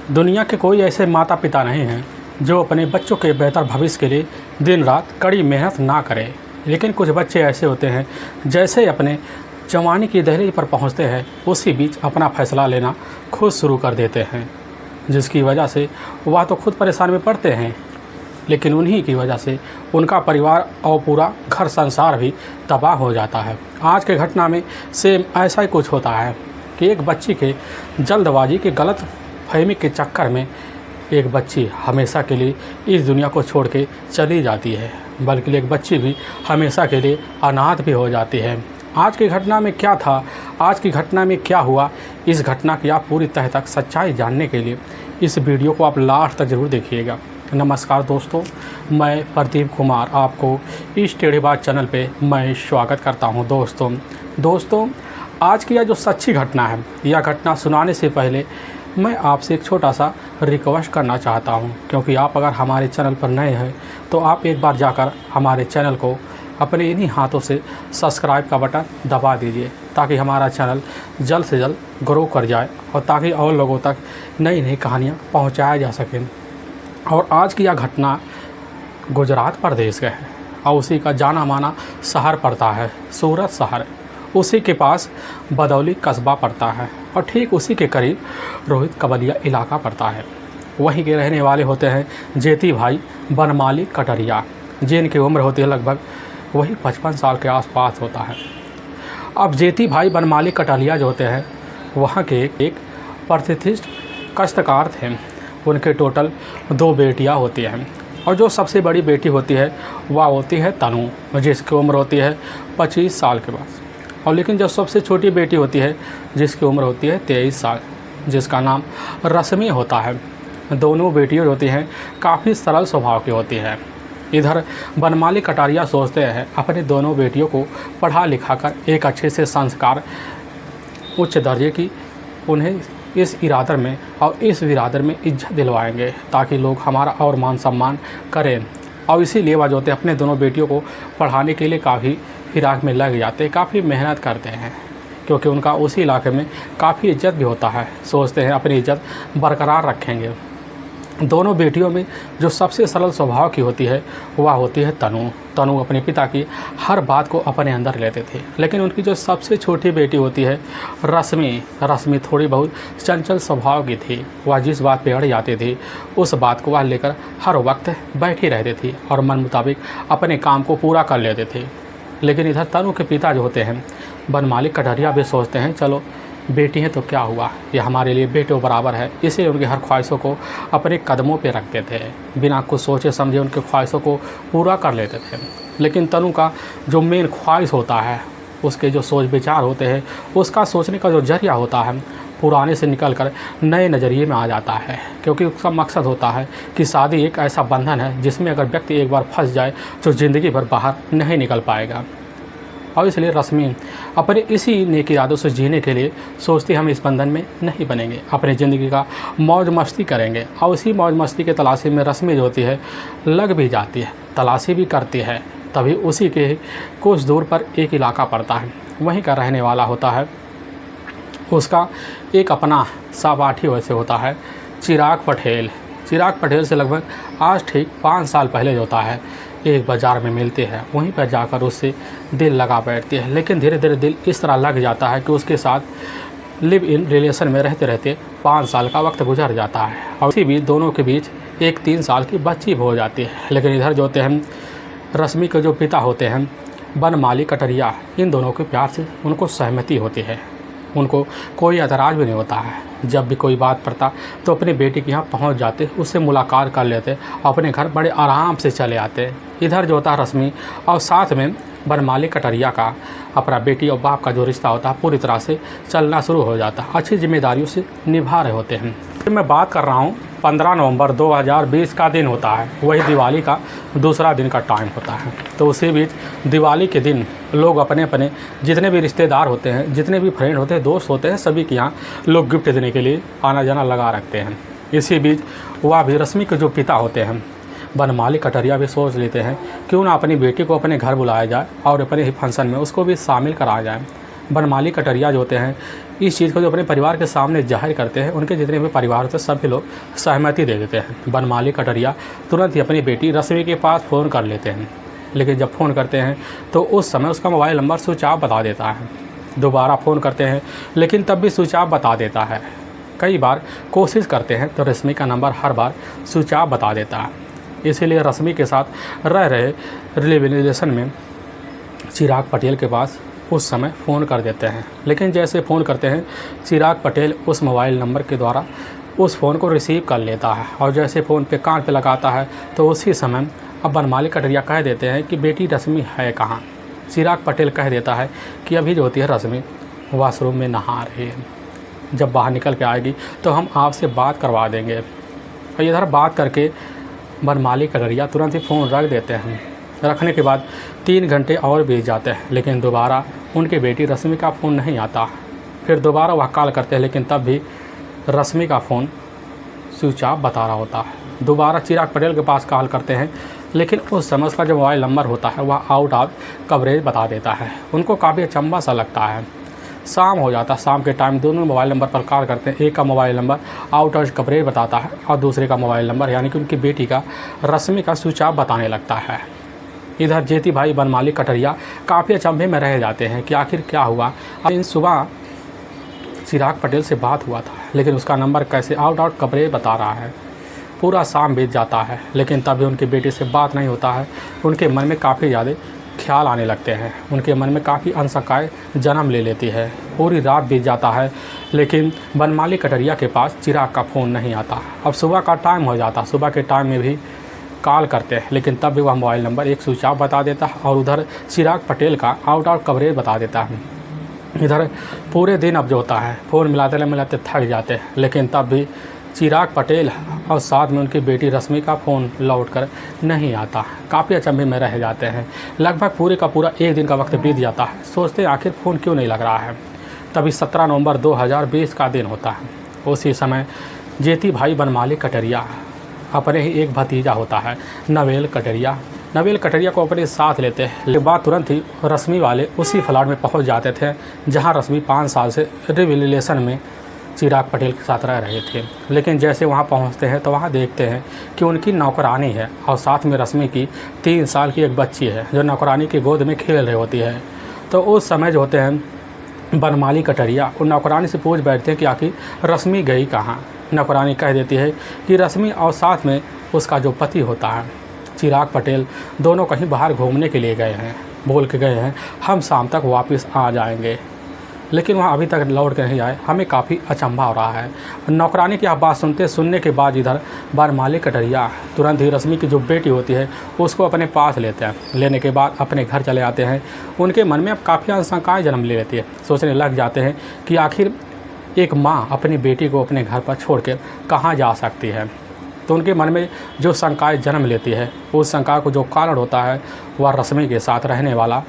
दुनिया के कोई ऐसे माता पिता नहीं हैं जो अपने बच्चों के बेहतर भविष्य के लिए दिन रात कड़ी मेहनत ना करें। लेकिन कुछ बच्चे ऐसे होते हैं जैसे अपने जवानी की दहलीज पर पहुंचते हैं उसी बीच अपना फैसला लेना खुद शुरू कर देते हैं, जिसकी वजह से वह तो खुद परेशान में पड़ते हैं, लेकिन उन्हीं की वजह से उनका परिवार और पूरा घर संसार भी तबाह हो जाता है। आज के घटना में सेम ऐसा ही कुछ होता है कि एक बच्ची के जल्दबाजी के गलत फहमी के चक्कर में एक बच्ची हमेशा के लिए इस दुनिया को छोड़ के चली जाती है, बल्कि एक बच्ची भी हमेशा के लिए अनाथ भी हो जाती है। आज की घटना में क्या था, आज की घटना में क्या हुआ, इस घटना की आप पूरी तह तक सच्चाई जानने के लिए इस वीडियो को आप लास्ट तक ज़रूर देखिएगा। नमस्कार दोस्तों, मैं प्रदीप कुमार आपको इस टेढ़ीबाज चैनल पे मैं स्वागत करता हूं। दोस्तों आज की यह जो सच्ची घटना है, यह घटना सुनाने से पहले मैं आपसे एक छोटा सा रिक्वेस्ट करना चाहता हूं, क्योंकि आप अगर हमारे चैनल पर नए हैं तो आप एक बार जाकर हमारे चैनल को अपने इन्हीं हाथों से सब्सक्राइब का बटन दबा दीजिए, ताकि हमारा चैनल जल्द से जल्द ग्रो कर जाए और ताकि और लोगों तक नई नई कहानियाँ पहुँचाया जा सकें। और आज की यह घटना गुजरात प्रदेश का है और उसी का जाना माना शहर पड़ता है सूरत शहर। उसी के पास बदौली कस्बा पड़ता है और ठीक उसी के करीब रोहित कबलिया इलाका पड़ता है। वहीं के रहने वाले होते हैं जेती भाई बनमाली कटरिया, जिनकी उम्र होती है लगभग वही 55 साल के आसपास होता है। अब जेती भाई बनमाली कटरिया जो होते हैं वहाँ के एक प्रतिष्ठित काश्तकार थे। उनके टोटल 2 बेटियाँ होती हैं और जो सबसे बड़ी बेटी होती है वह होती है तनु, जिसकी उम्र होती है 25 साल के बाद। और लेकिन जो सबसे छोटी बेटी होती है जिसकी उम्र होती है 23 साल, जिसका नाम रश्मि होता है। दोनों बेटियाँ होती हैं काफ़ी सरल स्वभाव की होती हैं। इधर बनमाली कटारिया सोचते हैं अपने दोनों बेटियों को पढ़ा लिखा कर एक अच्छे से संस्कार उच्च दर्जे की उन्हें इस इरादे में और इस बिरादर में इज्जत दिलवाएंगे, ताकि लोग हमारा और मान सम्मान करें। और इसीलिए वह जो होते हैं अपने दोनों बेटियों को पढ़ाने के लिए काफ़ी फिराक में लग जाते हैं, काफ़ी मेहनत करते हैं, क्योंकि उनका उसी इलाके में काफ़ी इज्जत भी होता है। सोचते हैं अपनी इज्जत बरकरार रखेंगे। दोनों बेटियों में जो सबसे सरल स्वभाव की होती है वह होती है तनु अपने पिता की हर बात को अपने अंदर लेते थे। लेकिन उनकी जो सबसे छोटी बेटी होती है रश्मि थोड़ी बहुत चंचल स्वभाव की थी। वह जिस बात पे अड़ जाती थी उस बात को वह लेकर हर वक्त बैठी रहती थी और मन मुताबिक अपने काम को पूरा कर लेते थे। लेकिन इधर तनु के पिता जो होते हैं बनमाली कटरिया भी सोचते हैं चलो बेटी है तो क्या हुआ, यह हमारे लिए बेटों बराबर है, इसलिए उनकी हर ख्वाहिशों को अपने कदमों पे रखते थे। बिना कुछ सोचे समझे उनके ख्वाहिशों को पूरा कर लेते थे। लेकिन तनु का जो मेन ख्वाहिश होता है, उसके जो सोच विचार होते हैं, उसका सोचने का जो जरिया होता है पुराने से निकल कर नए नज़रिए में आ जाता है, क्योंकि उसका मकसद होता है कि शादी एक ऐसा बंधन है जिसमें अगर व्यक्ति एक बार फंस जाए तो ज़िंदगी भर बाहर नहीं निकल पाएगा। और इसलिए रश्मि अपने इसी नेक इरादों से जीने के लिए सोचती हम इस बंधन में नहीं बनेंगे, अपनी ज़िंदगी का मौज मस्ती करेंगे। और उसी मौज मस्ती के तलाशी में रश्मि जो होती है लग भी जाती है, तलाशी भी करती है। तभी उसी के कुछ दूर पर एक इलाका पड़ता है, वहीं का रहने वाला होता है उसका एक अपना सहपाठी वैसे होता है चिराग पटेल से लगभग आज ठीक 5 साल पहले जो होता है एक बाज़ार में मिलते हैं। वहीं पर जाकर उससे दिल लगा बैठती है। लेकिन धीरे धीरे दिल इस तरह लग जाता है कि उसके साथ लिव इन रिलेशन में रहते रहते 5 साल का वक्त गुजर जाता है और इसी बीच दोनों के बीच एक 3 साल की बच्ची भी हो जाती है। लेकिन इधर जो होते हैं रश्मि के जो पिता होते हैं बनमाली कटरिया, इन दोनों के प्यार से उनको सहमति होती है, उनको कोई एतराज़ भी नहीं होता है। जब भी कोई बात पड़ता तो अपनी बेटी के यहाँ पहुँच जाते, उससे मुलाकात कर लेते, अपने घर बड़े आराम से चले आते। इधर जो होता है रश्मि और साथ में बनमाली कटरिया का अपना बेटी और बाप का जो रिश्ता होता है पूरी तरह से चलना शुरू हो जाता है, अच्छी जिम्मेदारियों से निभा रहे होते हैं। मैं बात कर रहा हूँ 15 नवंबर 2020 का दिन होता है, वही दिवाली का दूसरा दिन का टाइम होता है। तो उसी बीच दिवाली के दिन लोग अपने अपने जितने भी रिश्तेदार होते हैं, जितने भी फ्रेंड होते हैं, दोस्त होते हैं, सभी के यहाँ लोग गिफ्ट देने के लिए आना जाना लगा रखते हैं। इसी बीच वह भी रश्मि के जो पिता होते हैं बनमाली कटरिया भी सोच लेते हैं क्यों ना अपनी बेटी को अपने घर बुलाया जाए और अपने ही फंक्शन में उसको भी शामिल कराया जाए। बनमाली कटरिया जो होते हैं इस चीज़ को जो अपने परिवार के सामने जाहिर करते हैं, उनके जितने भी परिवार होते हैं सभी लोग सहमति दे देते हैं। बनमाली कटरिया तुरंत ही अपनी बेटी रश्मि के पास फ़ोन कर लेते हैं, लेकिन जब फ़ोन करते हैं तो उस समय उसका मोबाइल नंबर स्विच ऑफ बता देता है। दोबारा फ़ोन करते हैं लेकिन तब भी स्विच ऑफ बता देता है। कई बार कोशिश करते हैं तो रश्मि का नंबर हर बार स्विच ऑफ बता देता है। इसीलिए रश्मि के साथ रह रहे रिलेशन में चिराग पटेल के पास उस समय फ़ोन कर देते हैं। लेकिन जैसे फ़ोन करते हैं चिराग पटेल उस मोबाइल नंबर के द्वारा उस फ़ोन को रिसीव कर लेता है और जैसे फ़ोन पे कान पे लगाता है तो उसी समय अब बनमाली कटरिया कह देते हैं कि बेटी रश्मि है कहाँ। चिराग पटेल कह देता है कि अभी जो होती है रश्मि वॉशरूम में नहा रही है, जब बाहर निकल के आएगी तो हम आपसे बात करवा देंगे। और इधर बात करके बनमाली कटरिया तुरंत ही फ़ोन रख देते हैं। रखने के बाद 3 घंटे और बीत जाते हैं, लेकिन दोबारा उनकी बेटी रश्मि का फ़ोन नहीं आता। फिर दोबारा वह कॉल करते हैं, लेकिन तब भी रश्मि का फ़ोन स्विच ऑफ बता रहा होता है। दोबारा चिराग पटेल के पास कॉल करते हैं, लेकिन उस समय उसका जो मोबाइल नंबर होता है वह आउट ऑफ कवरेज बता देता है। उनको काफ़ी अचंभा सा लगता है। शाम हो जाता है, शाम के टाइम दोनों मोबाइल नंबर पर कॉल करते हैं। एक का mobile number out of coverage बताता है और दूसरे का मोबाइल नंबर यानी कि उनकी बेटी का रश्मि का स्विच ऑफ बताने लगता है। इधर जेती भाई बनमाली कटरिया काफ़ी अचंभे में रह जाते हैं कि आखिर क्या हुआ। अब सुबह चिराग पटेल से बात हुआ था, लेकिन उसका नंबर कैसे आउट ऑफ कवरेज बता रहा है। पूरा शाम बीत जाता है, लेकिन तभी उनकी बेटी से बात नहीं होता है। उनके मन में काफ़ी ज़्यादा ख्याल आने लगते हैं, उनके मन में काफ़ी आशंकाएँ जन्म ले लेती है। पूरी रात बीत जाता है, लेकिन बनमाली कटरिया के पास चिराग का फ़ोन नहीं आता। अब सुबह का टाइम हो जाता, सुबह के टाइम में भी कॉल करते हैं, लेकिन तब भी वह मोबाइल नंबर एक स्विच ऑफ बता देता है और उधर चिराग पटेल का आउट ऑफ कवरेज बता देता है। इधर पूरे दिन अब जो होता है फ़ोन मिलाते मिलाते थक जाते हैं, लेकिन तब भी चिराग पटेल और साथ में उनकी बेटी रश्मि का फ़ोन लौट कर नहीं आता। काफ़ी अचंभे में रह जाते हैं। लगभग पूरे का पूरा 1 दिन का वक्त बीत जाता है। सोचते हैं आखिर फ़ोन क्यों नहीं लग रहा है। तभी 17 नवंबर 2020 का दिन होता है। उसी समय जेती भाई बनमाली कटरिया अपने ही एक भतीजा होता है नवेल कटरिया को अपने साथ लेते हैं। लेकिन बाद तुरंत ही रश्मि वाले उसी फ्लैट में पहुंच जाते थे जहां रश्मि 5 साल से रिलेशन में चिराग पटेल के साथ रह रहे थे। लेकिन जैसे वहां पहुंचते हैं तो वहां देखते हैं कि उनकी नौकरानी है और साथ में रश्मि की 3 साल की एक बच्ची है जो नौकरानी की गोद में खेल रही होती है। तो उस समय जो होते हैं बनमाली कटरिया उन नौकरानी से पूछ बैठते हैं कि आखिर रश्मि गई कहाँ। नौकरानी कह देती है कि रश्मि और साथ में उसका जो पति होता है चिराग पटेल दोनों कहीं बाहर घूमने के लिए गए हैं, बोल के गए हैं हम शाम तक वापस आ जाएंगे। लेकिन वहाँ अभी तक लौट के नहीं आए। हमें काफ़ी अचंभा हो रहा है। नौकरानी की बात सुनने के बाद इधर बनमाली कटरिया तुरंत ही रश्मि की जो बेटी होती है उसको अपने पास लेते हैं। लेने के बाद अपने घर चले आते हैं। उनके मन में अब काफ़ी आशंकाएँ जन्म ले लेती है। सोचने लग जाते हैं कि आखिर एक माँ अपनी बेटी को अपने घर पर छोड़ कर कहाँ जा सकती है। तो उनके मन में जो शंकाएँ जन्म लेती है उस शंका को जो कारण होता है वह रश्मि के साथ रहने वाला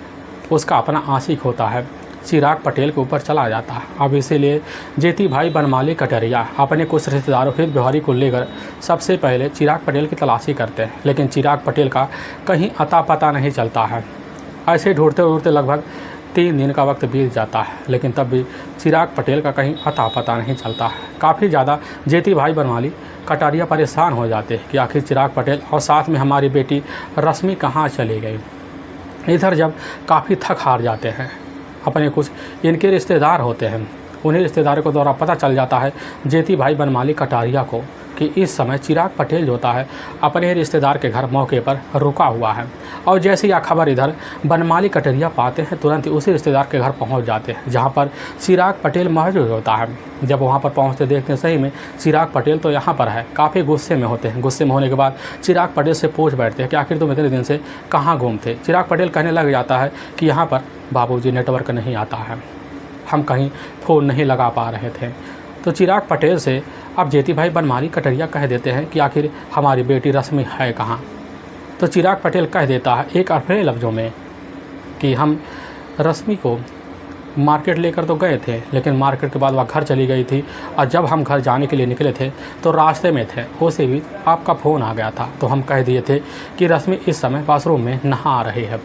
उसका अपना आशिक होता है चिराग पटेल के ऊपर चला जाता है। अब इसीलिए जेती भाई बनमाली कटरिया अपने कुछ रिश्तेदारों हित व्यवहारी को लेकर सबसे पहले चिराग पटेल की तलाशी करते हैं, लेकिन चिराग पटेल का कहीं अता पता नहीं चलता है। ऐसे ढूंढते ढूंढते लगभग 3 दिन का वक्त बीत जाता है, लेकिन तब भी चिराग पटेल का कहीं अता पता नहीं चलता है। काफ़ी ज़्यादा जेती भाई बनमाली कटरिया परेशान हो जाते हैं कि आखिर चिराग पटेल और साथ में हमारी बेटी रश्मि कहाँ चली गई। इधर जब काफ़ी थक हार जाते हैं, अपने कुछ इनके रिश्तेदार होते हैं, उन्हीं रिश्तेदारों को द्वारा पता चल जाता है जेती भाई बनमाली कटरिया को कि इस समय चिराग पटेल जो होता है अपने रिश्तेदार के घर मौके पर रुका हुआ है। और जैसे यह खबर इधर बनमाली कटरिया पाते हैं तुरंत ही उसी रिश्तेदार के घर पहुंच जाते हैं जहां पर चिराग पटेल मौजूद होता है। जब वहां पर पहुंचते देखते हैं सही में चिराग पटेल तो यहाँ पर है। काफ़ी गुस्से में होते हैं। गुस्से में होने के बाद चिराग पटेल से पूछ बैठते हैं कि आखिर तुम इतने दिन से कहाँ घूमते। चिराग पटेल कहने लग जाता है कि यहाँ पर बाबूजी नेटवर्क नहीं आता है, हम कहीं फ़ोन नहीं लगा पा रहे थे। तो चिराग पटेल से अब जेती भाई बनमाली कटरिया कह देते हैं कि आखिर हमारी बेटी रश्मि है कहाँ। तो चिराग पटेल कह देता है एक अपने लफ्ज़ों में कि हम रश्मि को मार्केट लेकर तो गए थे, लेकिन मार्केट के बाद वह घर चली गई थी और जब हम घर जाने के लिए निकले थे तो रास्ते में थे उसे भी आपका फ़ोन आ गया था। तो हम कह दिए थे कि रश्मि इस समय वॉशरूम में नहा रही है।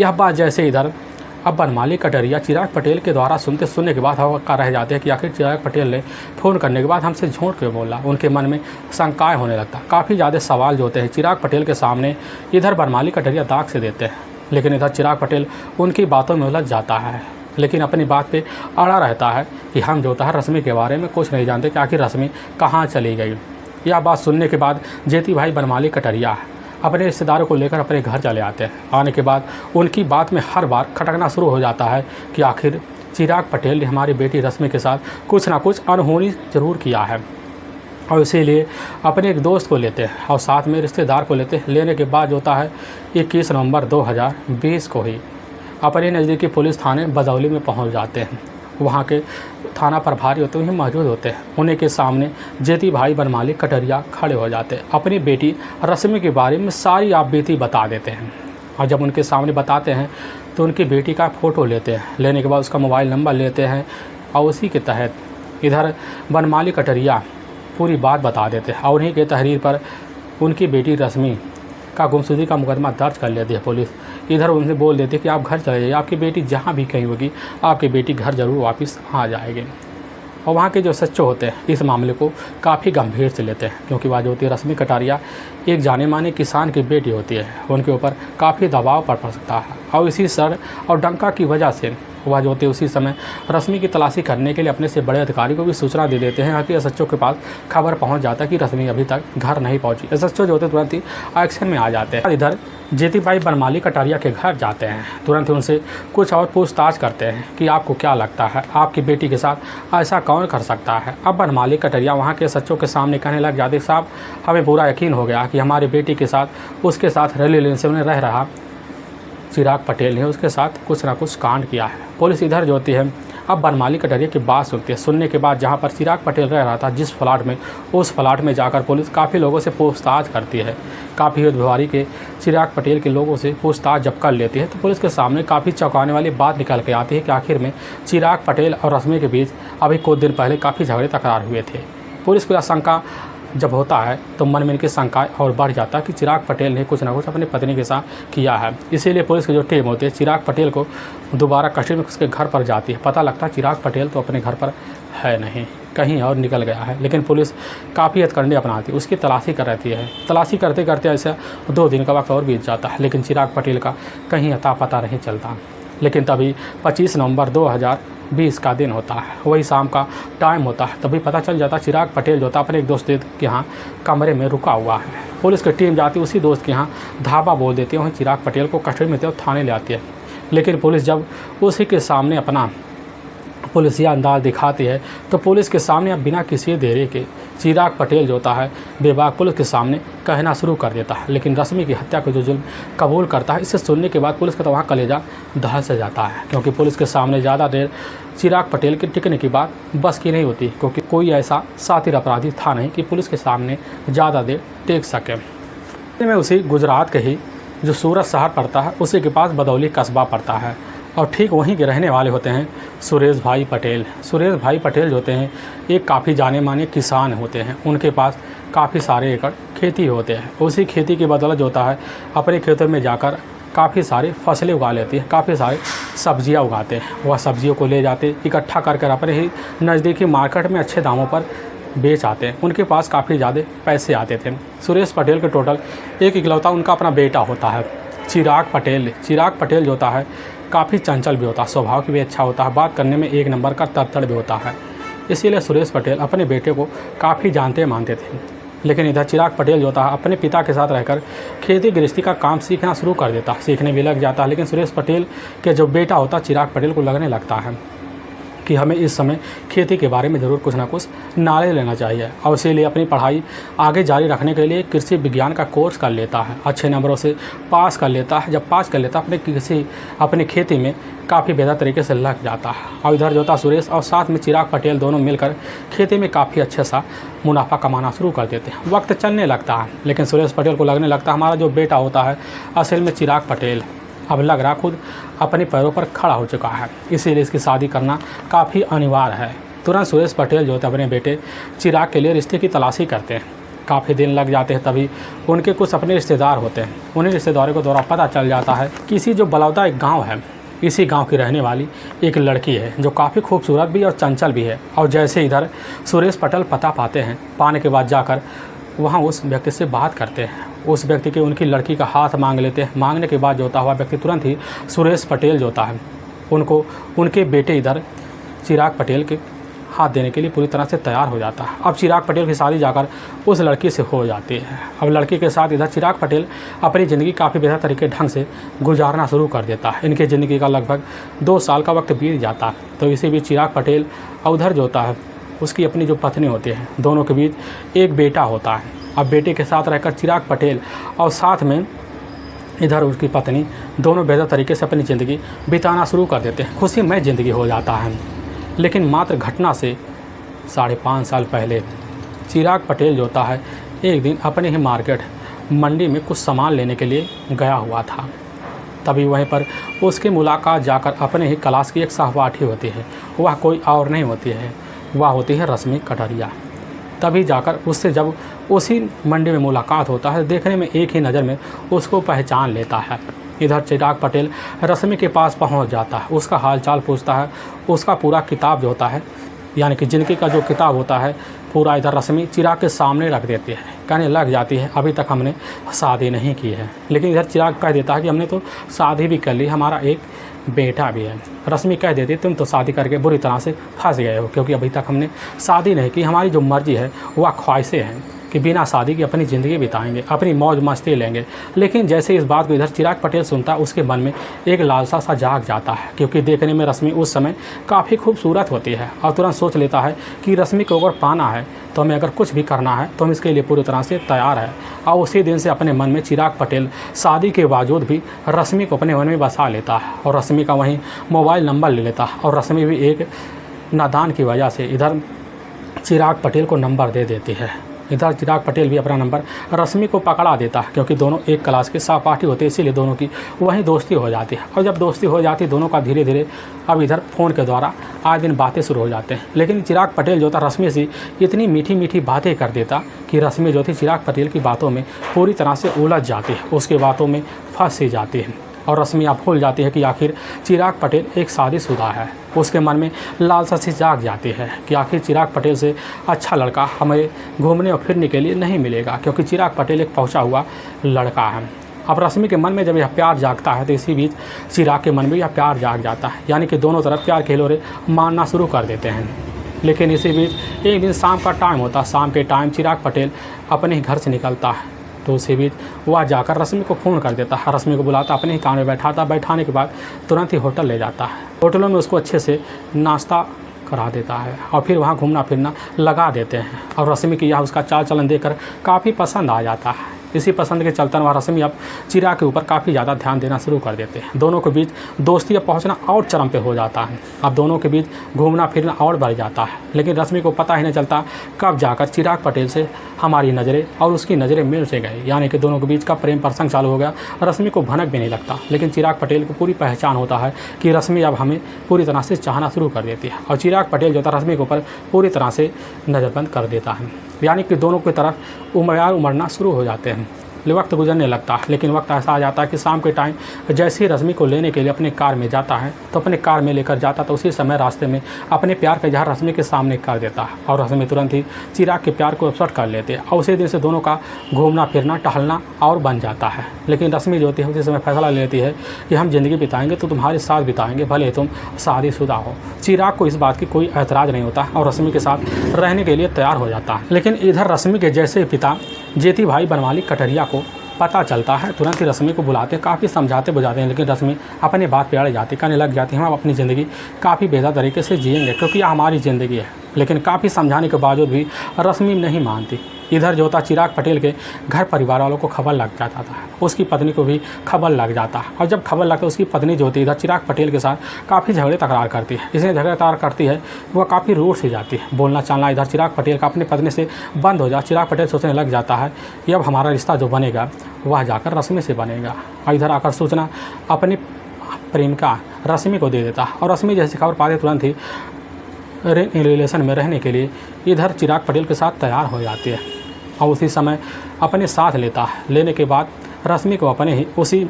यह बात जैसे इधर अब बनमाली कटरिया चिराग पटेल के द्वारा सुनने के बाद हक्का रह जाते हैं कि आखिर चिराग पटेल ने फ़ोन करने के बाद हमसे झूठ क्यों बोला। उनके मन में शंकाएं होने लगता, काफ़ी ज़्यादा सवाल जो होते हैं चिराग पटेल के सामने। इधर बनमाली कटरिया दाग से देते हैं, लेकिन इधर चिराग पटेल उनकी बातों में उलझ जाता है, लेकिन अपनी बात पे अड़ा रहता है कि हम जो होता है रश्मि के बारे में कुछ नहीं जानते कि आखिर रश्मि कहाँ चली गई। यह बात सुनने के बाद जेती भाई बनमाली कटरिया अपने रिश्तेदारों को लेकर अपने घर चले आते हैं। आने के बाद उनकी बात में हर बार खटकना शुरू हो जाता है कि आखिर चिराग पटेल ने हमारी बेटी रश्मि के साथ कुछ ना कुछ अनहोनी ज़रूर किया है, और इसीलिए अपने एक दोस्त को लेते हैं और साथ में रिश्तेदार को लेते हैं। लेने के बाद होता है 21 नवंबर 2020 को ही अपने नज़दीकी पुलिस थाने बजौली में पहुंच जाते हैं। वहां के थाना प्रभारी होते हैं मौजूद होते हैं। उन्हीं के सामने जेती भाई बनमाली कटरिया खड़े हो जाते हैं, अपनी बेटी रश्मि के बारे में सारी आप बीती बता देते हैं। और जब उनके सामने बताते हैं तो उनकी बेटी का फ़ोटो लेते हैं, लेने के बाद उसका मोबाइल नंबर लेते हैं और उसी के तहत इधर बनमाली कटरिया पूरी बात बता देते हैं। और उन्हीं के तहरीर पर उनकी बेटी रश्मि का गुमशुदगी का मुकदमा दर्ज कर लेती है पुलिस। इधर उनसे बोल देते कि आप घर चले जाइए, आपकी बेटी जहाँ भी कहीं होगी आपकी बेटी घर ज़रूर वापस आ जाएगी। और वहाँ के जो सच्चे होते हैं इस मामले को काफ़ी गंभीर से लेते हैं, क्योंकि वह जो होती है रश्मि कटारिया एक जाने माने किसान की बेटी होती है। उनके ऊपर काफ़ी दबाव पड़ सकता है और इसी सर और डंका की वजह से वह जो होते हैं उसी समय रश्मि की तलाशी करने के लिए अपने से बड़े अधिकारी को भी सूचना दे देते हैं कि एसएचओ के पास खबर पहुंच जाता है कि रश्मि अभी तक घर नहीं पहुंची। एसएचओ जो होते हैं तुरंत ही एक्शन में आ जाते हैं। इधर जेती भाई बनमाली कटारिया के घर जाते हैं, तुरंत ही उनसे कुछ और पूछताछ करते हैं कि आपको क्या लगता है आपकी बेटी के साथ ऐसा कौन कर सकता है। अब बनमाली कटारिया वहाँ के एसएचओ के सामने कहने लग जाते, साहब हमें पूरा यकीन हो गया कि हमारी बेटी के साथ उसके साथ रिलेशन में रह रहा चिराग पटेल ने उसके साथ कुछ ना कुछ कांड किया है। पुलिस इधर जो होती है अब बनमाली कटरिया की बात सुनती है। सुनने के बाद जहां पर चिराग पटेल रह रहा था जिस फ्लैट में, उस फ्लैट में जाकर पुलिस काफ़ी लोगों से पूछताछ करती है। काफ़ी व्यवहारी के चिराग पटेल के लोगों से पूछताछ जब कर लेती है तो पुलिस के सामने काफ़ी चौंकाने वाली बात निकल के आती है कि आखिर में चिराग पटेल और रश्मि के बीच अभी कुछ दिन पहले काफ़ी झगड़े तकरार हुए थे। पुलिस को आशंका जब होता है तो मन में इनकी शंका और बढ़ जाता है कि चिराग पटेल ने कुछ ना कुछ अपनी पत्नी के साथ किया है। इसीलिए पुलिस की जो टीम होती है चिराग पटेल को दोबारा कस्टडी में उसके घर पर जाती है। पता लगता है चिराग पटेल तो अपने घर पर है नहीं, कहीं और निकल गया है। लेकिन पुलिस काफ़ी हथकंडे अपनाती है, उसकी तलाशी कर रहती है। तलाशी करते करते ऐसा 2 दिन का वक्त और बीत जाता है, लेकिन चिराग पटेल का कहीं अता पता नहीं चलता। लेकिन तभी 25 नवंबर 2020 का दिन होता है, वही शाम का टाइम होता है। तभी पता चल जाता चिराग पटेल जो था अपने एक दोस्त के यहाँ कमरे में रुका हुआ है। पुलिस की टीम जाती उसी दोस्त के यहाँ धावा बोल देती है, वहीं चिराग पटेल को कस्टडी में थाने ले आती है। लेकिन पुलिस जब उसी के सामने अपना पुलिसिया अंदाज दिखाती है तो पुलिस के सामने अब बिना किसी देरी के चिराग पटेल जो होता है बेबाक पुलिस के सामने कहना शुरू कर देता है। लेकिन रश्मि की हत्या को जो जुल्म कबूल करता है, इसे सुनने के बाद पुलिस का तो वहाँ कलेजा दहल से जाता है, क्योंकि पुलिस के सामने ज़्यादा देर चिराग पटेल के टिकने की बात बस की नहीं होती, क्योंकि कोई ऐसा सातिर अपराधी था नहीं कि पुलिस के सामने ज़्यादा देर टिक सके। में उसी गुजरात के ही जो सूरत शहर पड़ता है उसी के पास बदौली कस्बा पड़ता है, और ठीक वहीं के रहने वाले होते हैं सुरेश भाई पटेल। सुरेश भाई पटेल जो होते हैं एक काफ़ी जाने माने किसान होते हैं। उनके पास काफ़ी सारे एकड़ खेती होते हैं। उसी खेती की बदौलत जो होता है अपने खेतों में जाकर काफ़ी सारी फसलें उगा लेती हैं, काफ़ी सारी सब्जियां उगाते हैं। वह सब्जियों को ले जाते इकट्ठा कर अपने ही नज़दीकी मार्केट में अच्छे दामों पर बेच आते हैं। उनके पास काफ़ी ज़्यादा पैसे आते थे। सुरेश पटेल के टोटल एक इकलौता उनका अपना बेटा होता है चिराग पटेल। चिराग पटेल जो होता है काफ़ी चंचल भी होता है, स्वभाव की भी अच्छा होता है, बात करने में एक नंबर का तरतड़ भी होता है। इसीलिए सुरेश पटेल अपने बेटे को काफ़ी जानते मानते थे। लेकिन इधर चिराग पटेल जो होता है अपने पिता के साथ रहकर खेती गृहस्थी का काम सीखना शुरू कर देता है, सीखने भी लग जाता है। लेकिन सुरेश पटेल के जो बेटा होता है चिराग पटेल को लगने लगता है कि हमें इस समय खेती के बारे में ज़रूर कुछ ना कुछ नॉलेज लेना चाहिए, और इसीलिए अपनी पढ़ाई आगे जारी रखने के लिए कृषि विज्ञान का कोर्स कर लेता है। अच्छे नंबरों से पास कर लेता है। जब पास कर लेता है अपनी खेती में काफ़ी बेहतर तरीके से लग जाता है। और इधर जो था सुरेश और साथ में चिराग पटेल दोनों मिलकर खेती में काफ़ी अच्छे सा मुनाफा कमाना शुरू कर देते हैं। वक्त चलने लगता है, लेकिन सुरेश पटेल को लगने लगता है हमारा जो बेटा होता है असल में चिराग पटेल अब लग रहा खुद अपने पैरों पर खड़ा हो चुका है, इसीलिए इसकी शादी करना काफ़ी अनिवार्य है। तुरंत सुरेश पटेल जो होते हैं अपने बेटे चिराग के लिए रिश्ते की तलाशी करते हैं। काफ़ी दिन लग जाते हैं। तभी उनके कुछ अपने रिश्तेदार होते हैं, उन्हीं रिश्तेदारों को द्वारा पता चल जाता है किसी जो बलौदा एक गांव है इसी गांव की रहने वाली एक लड़की है जो काफ़ी खूबसूरत भी और चंचल भी है। और जैसे इधर सुरेश पटेल पता पाते हैं, पाने के बाद जाकर वहाँ उस व्यक्ति से बात करते हैं। उस व्यक्ति के उनकी लड़की का हाथ मांग लेते हैं। मांगने के बाद जो होता हुआ व्यक्ति तुरंत ही सुरेश पटेल जो होता है उनको उनके बेटे इधर चिराग पटेल के हाथ देने के लिए पूरी तरह से तैयार हो जाता है। अब चिराग पटेल की शादी जाकर उस लड़की से हो जाती है। अब लड़की के साथ इधर चिराग पटेल अपनी ज़िंदगी काफ़ी बेहतर तरीके ढंग से गुजारना शुरू कर देता है। इनकी ज़िंदगी का लगभग 2 साल का वक्त बीत जाता है। तो इसी बीच चिराग पटेल और उधर जो होता है उसकी अपनी जो पत्नी होती है, दोनों के बीच एक बेटा होता है। अब बेटे के साथ रहकर चिराग पटेल और साथ में इधर उसकी पत्नी दोनों बेहतर तरीके से अपनी ज़िंदगी बिताना शुरू कर देते हैं। खुशीमय ज़िंदगी हो जाता है। लेकिन मात्र घटना से 5.5 साल पहले चिराग पटेल जो होता है एक दिन अपने ही मार्केट मंडी में कुछ सामान लेने के लिए गया हुआ था। तभी वहीं पर उसकी मुलाकात जाकर अपने ही क्लास की एक सहपाठी होती है। वह कोई और नहीं होती है, वह होती है रश्मि कटरिया। तभी जाकर उससे जब उसी मंडी में मुलाकात होता है, देखने में एक ही नज़र में उसको पहचान लेता है। इधर चिराग पटेल रश्मि के पास पहुंच जाता है, उसका हालचाल पूछता है। उसका पूरा किताब जो होता है, यानी कि जिंदगी का जो किताब होता है पूरा इधर रश्मि चिराग के सामने रख देती है। कहने लग जाती है अभी तक हमने शादी नहीं की है। लेकिन इधर चिराग कह देता है कि हमने तो शादी भी कर ली, हमारा एक बेटा भी है। रश्मि कह देती है तुम तो शादी करके बुरी तरह से फंस गए हो, क्योंकि अभी तक हमने शादी नहीं की। हमारी जो मर्ज़ी है वह ख्वाहिशें हैं कि बिना शादी के अपनी ज़िंदगी बिताएंगे, अपनी मौज मस्ती लेंगे। लेकिन जैसे इस बात को इधर चिराग पटेल सुनता है, उसके मन में एक लालसा सा जाग जाता है, क्योंकि देखने में रश्मि उस समय काफ़ी खूबसूरत होती है। और तुरंत सोच लेता है कि रश्मि को अगर पाना है तो हमें अगर कुछ भी करना है तो हम इसके लिए पूरी तरह से तैयार है। और उसी दिन से अपने मन में चिराग पटेल शादी के बावजूद भी रश्मि को अपने मन में बसा लेता है और रश्मि का वहीं मोबाइल नंबर ले लेता है। और रश्मि भी एक नादान की वजह से इधर चिराग पटेल को नंबर दे देती है। इधर चिराग पटेल भी अपना नंबर रश्मि को पकड़ा देता है, क्योंकि दोनों एक क्लास के सहपाठी होते हैं, इसीलिए दोनों की वहीं दोस्ती हो जाती है। और जब दोस्ती हो जाती है दोनों का धीरे धीरे अब इधर फ़ोन के द्वारा आए दिन बातें शुरू हो जाते हैं। लेकिन चिराग पटेल जो था रश्मि से इतनी मीठी मीठी बातें कर देता कि रश्मि जो थी चिराग पटेल की बातों में पूरी तरह से उलझ जाती है, उसके बातों में फंस सी जाती है। और रश्मि आप भूल जाती है कि आखिर चिराग पटेल एक शादीशुदा है। उसके मन में लालसा सी जाग जाती है कि आखिर चिराग पटेल से अच्छा लड़का हमें घूमने और फिरने के लिए नहीं मिलेगा, क्योंकि चिराग पटेल एक पहुंचा हुआ लड़का है। अब रश्मि के मन में जब यह प्यार जागता है तो इसी बीच चिराग के मन में यह प्यार जाग जाता है, यानी कि दोनों तरफ प्यार के हिलोरे मारना शुरू कर देते हैं। लेकिन इसी बीच एक दिन शाम का टाइम होता है। शाम के टाइम चिराग पटेल अपने ही घर से निकलता है, तो उसी बीच वह जाकर रश्मि को फ़ोन कर देता है। रश्मि को बुलाता, अपने ही कार में बैठाता। बैठाने के बाद तुरंत ही होटल ले जाता है। होटलों में उसको अच्छे से नाश्ता करा देता है और फिर वहाँ घूमना फिरना लगा देते हैं। और रश्मि की यह उसका चाल चलन देखकर काफ़ी पसंद आ जाता है। इसी पसंद के चलते वह रश्मि अब चिराग के ऊपर काफ़ी ज़्यादा ध्यान देना शुरू कर देते हैं। दोनों के बीच दोस्ती अब पहुंचना और चरम पे हो जाता है। अब दोनों के बीच घूमना फिरना और बढ़ जाता है। लेकिन रश्मि को पता ही नहीं चलता कब जाकर चिराग पटेल से हमारी नज़रें और उसकी नज़रें मिल से गई, यानी कि दोनों के बीच का प्रेम प्रसंग चालू हो गया। रश्मि को भनक भी नहीं लगता, लेकिन चिराग पटेल को पूरी पहचान होता है कि रश्मि अब हमें पूरी तरह से चाहना शुरू कर देती है। और चिराग पटेल जो था रश्मि के ऊपर पूरी तरह से नज़रबंद कर देता है, यानी कि दोनों की तरफ उमड़ना शुरू हो जाते हैं। वक्त गुजरने लगता है। लेकिन वक्त ऐसा आ जाता है कि शाम के टाइम जैसे ही रश्मि को लेने के लिए अपने कार में जाता है, तो अपने कार में लेकर जाता तो उसी समय रास्ते में अपने प्यार का इजहार रश्मि के सामने कर देता है। और रश्मि तुरंत ही चिराग के प्यार को एक्सेप्ट कर लेते हैं। और उसी दिन से दोनों का घूमना फिरना टहलना और बन जाता है। लेकिन रश्मि जो होती है उसी समय फैसला लेती है कि हम ज़िंदगी बिताएंगे तो तुम्हारे साथ बिताएंगे, भले तुम शादीशुदा हो। चिराग को इस बात की कोई ऐतराज़ नहीं होता और रश्मि के साथ रहने के लिए तैयार हो जाता है। लेकिन इधर रश्मि के जैसे पिता जेठी भाई बनवाली कटरिया को पता चलता है, तुरंत ही रश्मि को बुलाते, काफ़ी समझाते बुझाते हैं। लेकिन रश्मि अपने बात पे अड़ जाती, कहने लग जाती है हम अपनी ज़िंदगी काफ़ी बेहतर तरीके से जिएंगे, क्योंकि यह हमारी ज़िंदगी है। लेकिन काफ़ी समझाने के बावजूद भी रश्मि नहीं मानती। इधर जो था चिराग पटेल के घर परिवार वालों को खबर लग जाता था, उसकी पत्नी को भी खबर लग जाता। और जब खबर लगता है उसकी पत्नी जो होती है इधर चिराग पटेल के साथ काफ़ी झगड़े तकरार करती है। इसलिए झगड़े तकरार करती है वह काफ़ी रूठ सी जाती है, बोलना चालना इधर चिराग पटेल का अपनी पत्नी से बंद हो जाए। चिराग पटेल सोचने लग जाता है कि अब हमारा रिश्ता जो बनेगा वह जाकर रश्मि से बनेगा। और इधर आकर सूचना अपनी प्रेमिका रश्मि को दे देता। और रश्मि जैसी खबर पाते तुरंत ही रिलेशन में रहने के लिए इधर चिराग पटेल के साथ तैयार हो जाती है और उसी समय अपने साथ लेता है। लेने के बाद रश्मि को अपने ही उसी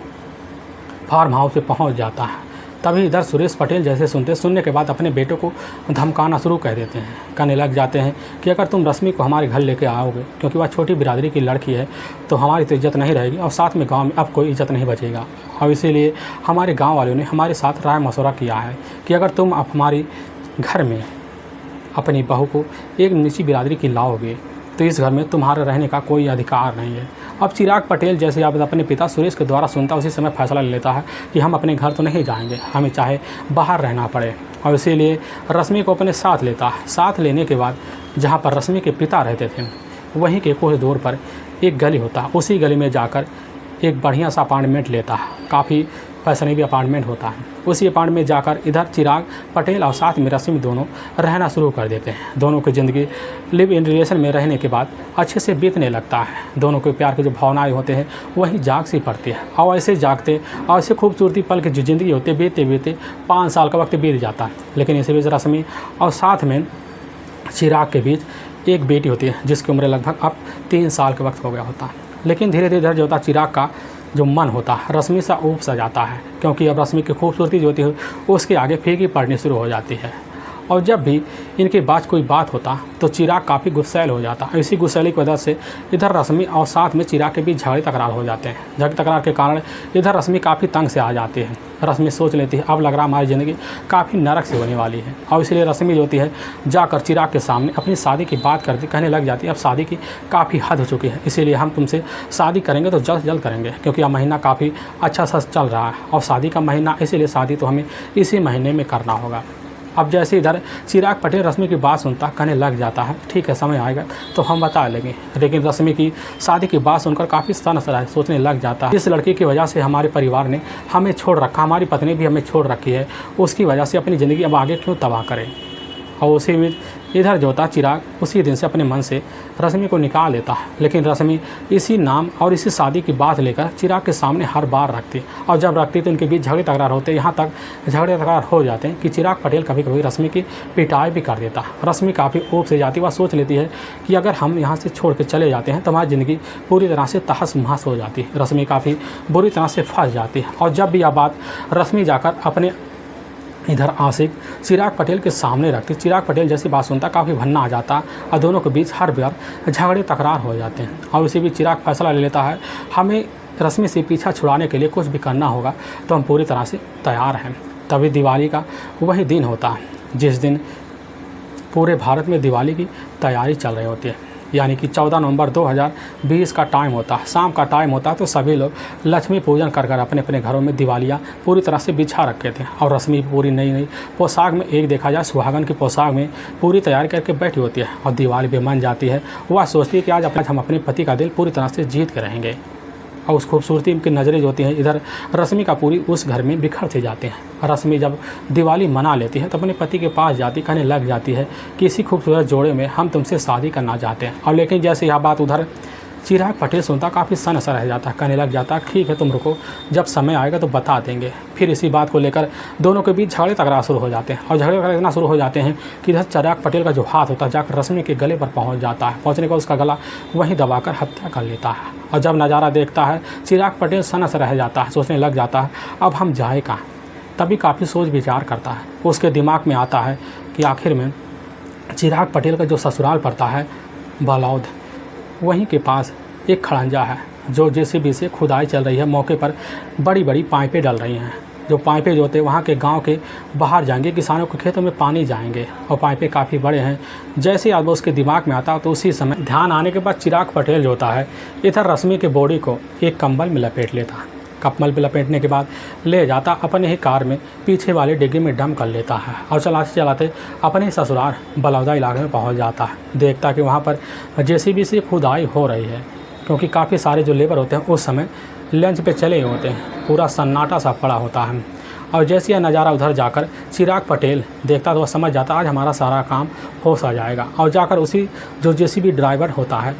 फार्म हाउस पे पहुंच जाता है, तभी इधर सुरेश पटेल जैसे सुनने के बाद अपने बेटों को धमकाना शुरू कर देते हैं, कहने लग जाते हैं कि अगर तुम रश्मि को हमारे घर लेके आओगे, क्योंकि वह छोटी बिरादरी की लड़की है, तो हमारी तो इज्जत नहीं रहेगी और साथ में गांव में अब कोई इज्जत नहीं बचेगा। और इसीलिए हमारे गांव वालों ने हमारे साथ राय मशवरा किया है कि अगर तुम अब हमारे घर में अपनी बहू को एक नीची बिरादरी की लाओगे तो इस घर में तुम्हारे रहने का कोई अधिकार नहीं है। अब चिराग पटेल जैसे आप अपने पिता सुरेश के द्वारा सुनता उसी समय फैसला ले लेता है कि हम अपने घर तो नहीं जाएंगे, हमें चाहे बाहर रहना पड़े। और इसीलिए रश्मि को अपने साथ लेता है। साथ लेने के बाद जहाँ पर रश्मि के पिता रहते थे वहीं के कुछ दूर पर एक गली होता है, उसी गली में जाकर एक बढ़िया सा अपार्टमेंट लेता है, काफ़ी फैशनेबल अपार्टमेंट होता है। उसी अपार्टमेंट में जाकर इधर चिराग पटेल और साथ में रश्मि दोनों रहना शुरू कर देते हैं। दोनों की ज़िंदगी लिव इन रिलेशन में रहने के बाद अच्छे से बीतने लगता है। दोनों के प्यार के जो भावनाएं होते हैं वहीं जाग सी पड़ती है और ऐसे जागते और ऐसे खूबसूरती पल की जो ज़िंदगी होती है बीते बीते 5 साल का वक्त बीत जाता है। लेकिन इसी बीच रश्मि और साथ में चिराग के बीच एक बेटी होती है जिसकी उम्र लगभग अब 3 साल के वक्त हो गया होता है। लेकिन धीरे धीरे जो होता है चिराग का जो मन होता है रश्मि सा ऊब सा जाता है, क्योंकि अब रश्मि की खूबसूरती जो होती है उसके आगे फीकी पड़नी शुरू हो जाती है। और जब भी इनके बाद कोई बात होता तो चिराग काफ़ी गुस्सैल हो जाता। इसी गुस्सैली की वजह से इधर रश्मि और साथ में चिराग के बीच झगड़े तकरार हो जाते हैं। झगड़े तकरार के कारण इधर रश्मि काफ़ी तंग से आ जाती है। रश्मि सोच लेती है अब लग रहा हमारी ज़िंदगी काफ़ी नरक से होने वाली है। और इसलिए रश्मि जो होती है जाकर चिराग के सामने अपनी शादी की बात करती, कहने लग जाती है अब शादी की काफ़ी हद हो चुकी है, इसीलिए हम तुमसे शादी करेंगे तो जल्द से जल्द करेंगे, क्योंकि यह महीना काफ़ी अच्छा सा चल रहा है और शादी का महीना, इसीलिए शादी तो हमें इसी महीने में करना होगा। अब जैसे इधर चिराग पटेल रश्मि की बात सुनता कहने लग जाता है ठीक है समय आएगा तो हम बता लेंगे। लेकिन रश्मि की शादी की बात सुनकर काफ़ी स्तन सोचने लग जाता है इस लड़की की वजह से हमारे परिवार ने हमें छोड़ रखा, हमारी पत्नी भी हमें छोड़ रखी है, उसकी वजह से अपनी ज़िंदगी अब आगे क्यों तबाह करें। और उसी में इधर जो था चिराग उसी दिन से अपने मन से रश्मि को निकाल लेता है। लेकिन रश्मि इसी नाम और इसी शादी की बात लेकर चिराग के सामने हर बार रखती, और जब रखती तो उनके बीच झगड़े तकरार होते, यहाँ तक झगड़े तकरार हो जाते हैं कि चिराग पटेल कभी कभी रश्मि की पिटाई भी कर देता। रश्मि काफ़ी ऊब से जाती, वह सोच लेती है कि अगर हम यहाँ से छोड़ के चले जाते हैं तो हमारी ज़िंदगी पूरी तरह से तहस महस हो जाती है। रश्मि काफ़ी बुरी तरह से फंस जाती है। और जब भी यह बात रश्मि जाकर अपने इधर आशिक चिराग पटेल के सामने रखती, चिराग पटेल जैसी बात सुनता काफ़ी भन्ना आ जाता और दोनों के बीच हर बार झगड़े तकरार हो जाते हैं। और इसी बीच चिराग फैसला ले लेता है हमें रश्मि से पीछा छुड़ाने के लिए कुछ भी करना होगा तो हम पूरी तरह से तैयार हैं। तभी दिवाली का वही दिन होता है जिस दिन पूरे भारत में दिवाली की तैयारी चल रही होती है, यानी कि 14 नवंबर 2020 का टाइम होता है, शाम का टाइम होता है। तो सभी लोग लक्ष्मी पूजन कर अपने अपने घरों में दिवालियाँ पूरी तरह से बिछा रखे थे। और रश्मि पूरी नई नई पोशाक में, एक देखा जाए सुहागन की पोशाक में पूरी तैयारी करके बैठी होती है और दिवाली भी मन जाती है। वह सोचती है कि आज हम अपने पति का दिल पूरी तरह से जीत के रहेंगे। और उस खूबसूरती की नज़रें जो होती हैं इधर रश्मि का पूरी उस घर में बिखर से जाते हैं। रश्मि जब दिवाली मना लेती है तो अपने पति के पास जाती, कहने लग जाती है कि इसी खूबसूरत जोड़े में हम तुमसे शादी करना चाहते हैं। और लेकिन जैसे यह बात उधर चिराग पटेल सुनता काफ़ी सन सा रह जाता है, कहने लग जाता है ठीक है तुम रुको, जब समय आएगा तो बता देंगे। फिर इसी बात को लेकर दोनों के बीच झगड़े तकरार शुरू हो जाते हैं। और झगड़े तकरार इतना शुरू हो जाते हैं कि इधर चिराग पटेल का जो हाथ होता है जाकर रश्मि के गले पर पहुंच जाता है। पहुंचने का उसका गला वहीं दबाकर हत्या कर लेता है। और जब नज़ारा देखता है चिराग पटेल सन सा रह जाता है, सोचने लग जाता है अब हम जाए कहाँ। तभी काफ़ी सोच विचार करता है, उसके दिमाग में आता है कि आखिर में चिराग पटेल का जो ससुराल पड़ता है बालौद, वहीं के पास एक खड़ंजा है जो जेसीबी से खुदाई चल रही है। मौके पर बड़ी बड़ी पाइपें डल रही हैं। जो पाइपें जो होते हैं वहाँ के गांव के बाहर जाएंगे, किसानों के खेतों में पानी जाएंगे और पाइपें काफ़ी बड़े हैं। जैसे आज वो उसके दिमाग में आता तो उसी समय ध्यान आने के बाद चिराग पटेल जो होता है इधर रश्मि के बॉडी को एक कंबल में लपेट लेता है। कंबल में लपेटने के बाद ले जाता अपने ही कार में पीछे वाले डिग्गी में डंप कर लेता है और चलाते चलाते अपने ससुराल बलौदा इलाके में पहुंच जाता है। देखता कि वहां पर जेसीबी से खुदाई हो रही है, क्योंकि काफ़ी सारे जो लेबर होते हैं उस समय लंच पे चले होते हैं, पूरा सन्नाटा सा पड़ा होता है। और जैसे यह नज़ारा उधर जाकर चिराग पटेल देखता तो वह समझ जाता आज हमारा सारा काम हो सा जाएगा। और जाकर उसी जो जेसीबी ड्राइवर होता है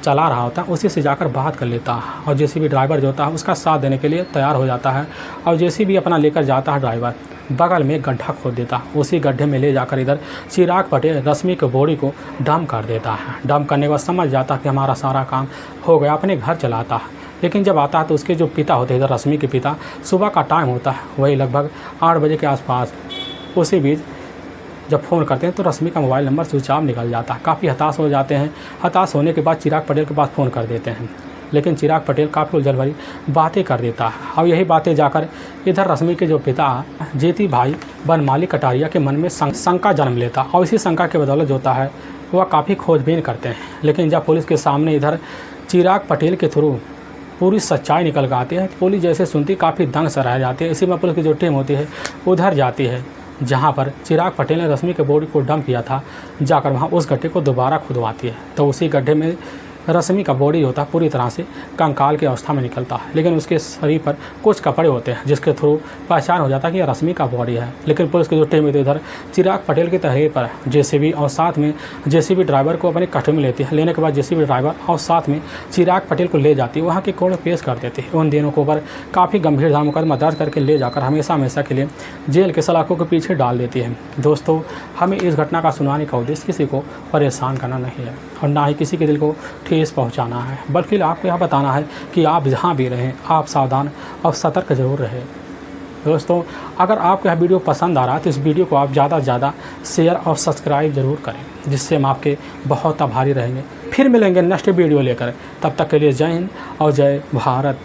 चला रहा होता है उसी से जाकर बात कर लेता है। और जेसीबी ड्राइवर जो होता है उसका साथ देने के लिए तैयार हो जाता है। और जेसीबी अपना लेकर जाता है ड्राइवर, बगल में गड्ढा खोद देता है। उसी गड्ढे में ले जाकर इधर चिराग पटेल रश्मि के बॉडी को डंप कर देता है। डंप करने के बाद समझ जाता है कि हमारा सारा काम हो गया, अपने घर चलाता है। लेकिन जब आता है तो उसके जो पिता होते हैं, इधर रश्मि के पिता, सुबह का टाइम होता है, वही लगभग 8 बजे के आसपास, उसी बीच जब फ़ोन करते हैं तो रश्मि का मोबाइल नंबर स्विच ऑफ निकल जाता है। काफ़ी हताश हो जाते हैं। हताश होने के बाद चिराग पटेल के पास फ़ोन कर देते हैं, लेकिन चिराग पटेल काफ़ी उलझन भरी बातें कर देता है। अब यही बातें जाकर इधर रश्मि के जो पिता जेती भाई बनमाली कटारिया के मन में शंका जन्म लेता, और इसी शंका के बदौलत जो होता है वह काफ़ी खोजबीन करते हैं। लेकिन जब पुलिस के सामने इधर चिराग पटेल के थ्रू पूरी सच्चाई निकल कर आती है, पुलिस जैसे सुनती काफ़ी दंग से रह जाती है। इसी में पुलिस की जो टीम होती है उधर जाती है जहां पर चिराग पटेल ने रश्मि के बॉडी को डंप किया था, जाकर वहां उस गड्ढे को दोबारा खुदवाती है। तो उसी गड्ढे में रश्मि का बॉडी होता है पूरी तरह से कंकाल की अवस्था में निकलता है, लेकिन उसके शरीर पर कुछ कपड़े होते हैं जिसके थ्रू पहचान हो जाता है कि यह रश्मि का बॉडी है। लेकिन पुलिस की जो टीम है तो इधर चिराग पटेल की तहरीर पर जेसीबी और साथ में जेसीबी ड्राइवर को अपने कस्टडी में लेती है। लेने के बाद जेसीबी ड्राइवर और साथ में चिराग पटेल को ले जाती है, वहाँ के कोर्ट में पेश कर देती है। उन दिनों के ऊपर काफ़ी गंभीर धारा मुकदमा दर्ज करके ले जाकर हमेशा हमेशा के लिए जेल के सलाखों के पीछे डाल देती है। दोस्तों, हमें इस घटना का सुनाने का उद्देश्य किसी को परेशान करना नहीं है और ना ही किसी के दिल को ठेस पहुंचाना है, बल्कि आपको यह बताना है कि आप जहां भी रहें आप सावधान और सतर्क जरूर रहें। दोस्तों, अगर आपको यह वीडियो पसंद आ रहा है तो इस वीडियो को आप ज़्यादा से ज़्यादा शेयर और सब्सक्राइब जरूर करें, जिससे हम आपके बहुत आभारी रहेंगे। फिर मिलेंगे नेक्स्ट वीडियो लेकर, तब तक के लिए जय हिंद और जय भारत।